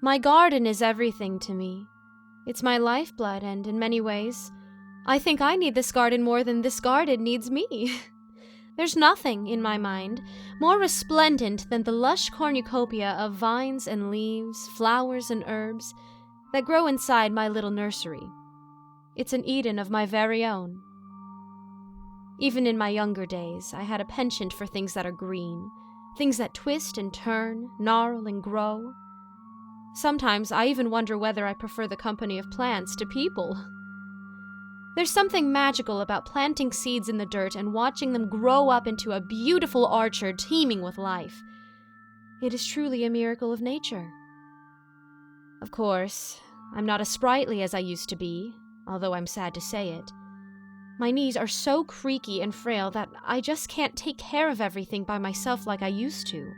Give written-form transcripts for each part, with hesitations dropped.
My garden is everything to me. It's my lifeblood, and in many ways, I think I need this garden more than this garden needs me. There's nothing, in my mind, more resplendent than the lush cornucopia of vines and leaves, flowers and herbs that grow inside my little nursery. It's an Eden of my very own. Even in my younger days, I had a penchant for things that are green, things that twist and turn, gnarl and grow. Sometimes I even wonder whether I prefer the company of plants to people. There's something magical about planting seeds in the dirt and watching them grow up into a beautiful orchard teeming with life. It is truly a miracle of nature. Of course, I'm not as sprightly as I used to be, although I'm sad to say it. My knees are so creaky and frail that I just can't take care of everything by myself like I used to.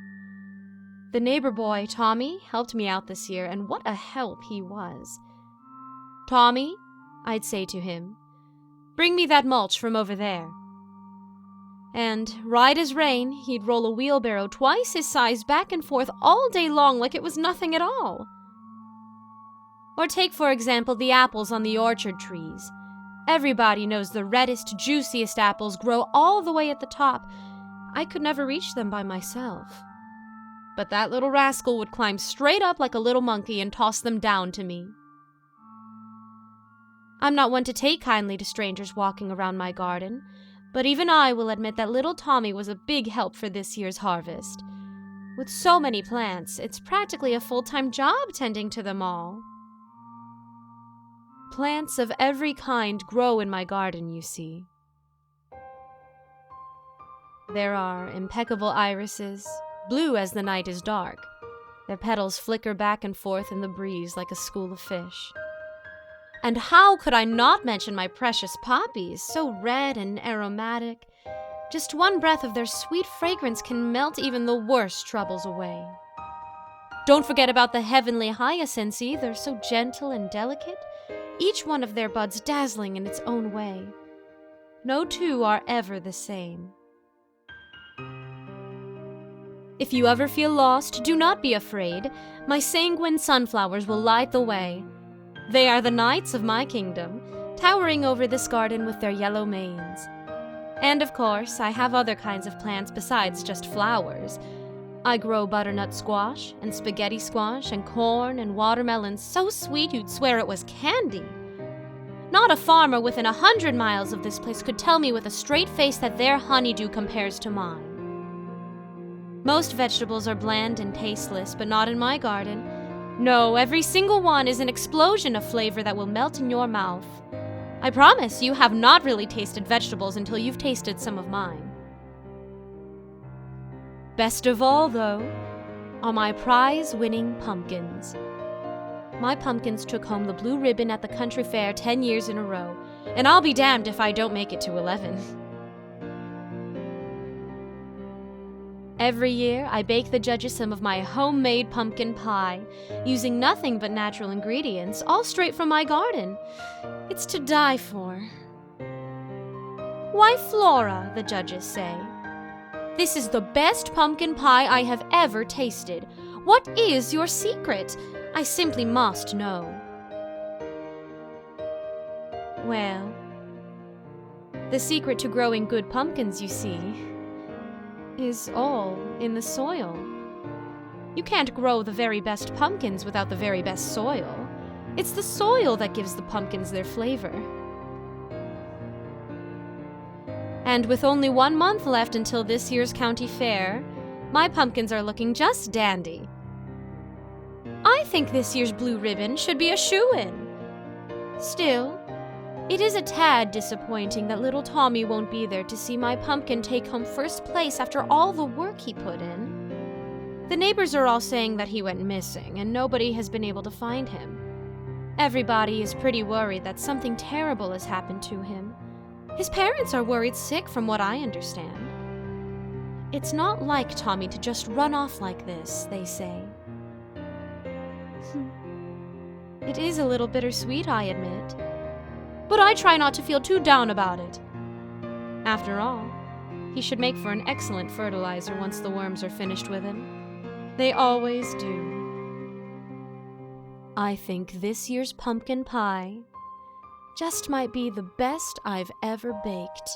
The neighbor boy, Tommy, helped me out this year, and what a help he was. "Tommy," I'd say to him, "bring me that mulch from over there." And, right as rain, he'd roll a wheelbarrow twice his size back and forth all day long like it was nothing at all. Or take, for example, the apples on the orchard trees. Everybody knows the reddest, juiciest apples grow all the way at the top. I could never reach them by myself. But that little rascal would climb straight up like a little monkey and toss them down to me. I'm not one to take kindly to strangers walking around my garden, but even I will admit that little Tommy was a big help for this year's harvest. With so many plants, it's practically a full-time job tending to them all. Plants of every kind grow in my garden, you see. There are impeccable irises, blue as the night is dark. Their petals flicker back and forth in the breeze like a school of fish. And how could I not mention my precious poppies, so red and aromatic? Just one breath of their sweet fragrance can melt even the worst troubles away. Don't forget about the heavenly hyacinths either, so gentle and delicate, each one of their buds dazzling in its own way. No two are ever the same. If you ever feel lost, do not be afraid. My sanguine sunflowers will light the way. They are the knights of my kingdom, towering over this garden with their yellow manes. And of course, I have other kinds of plants besides just flowers. I grow butternut squash, and spaghetti squash, and corn, and watermelons so sweet you'd swear it was candy. Not a farmer within 100 miles of this place could tell me with a straight face that their honeydew compares to mine. Most vegetables are bland and tasteless, but not in my garden. No, every single one is an explosion of flavor that will melt in your mouth. I promise you have not really tasted vegetables until you've tasted some of mine. Best of all, though, are my prize-winning pumpkins. My pumpkins took home the blue ribbon at the country fair 10 years in a row, and I'll be damned if I don't make it to 11. Every year, I bake the judges some of my homemade pumpkin pie, using nothing but natural ingredients, all straight from my garden. It's to die for. "Why, Flora," the judges say, "this is the best pumpkin pie I have ever tasted. What is your secret? I simply must know." Well, the secret to growing good pumpkins, you see, is all in the soil. You can't grow the very best pumpkins without the very best soil. It's the soil that gives the pumpkins their flavor. And with only 1 month left until this year's county fair, my pumpkins are looking just dandy. I think this year's blue ribbon should be a shoo-in. Still, it is a tad disappointing that little Tommy won't be there to see my pumpkin take home first place after all the work he put in. The neighbors are all saying that he went missing, and nobody has been able to find him. Everybody is pretty worried that something terrible has happened to him. His parents are worried sick, from what I understand. It's not like Tommy to just run off like this, they say. It is a little bittersweet, I admit. But I try not to feel too down about it. After all, he should make for an excellent fertilizer once the worms are finished with him. They always do. I think this year's pumpkin pie just might be the best I've ever baked.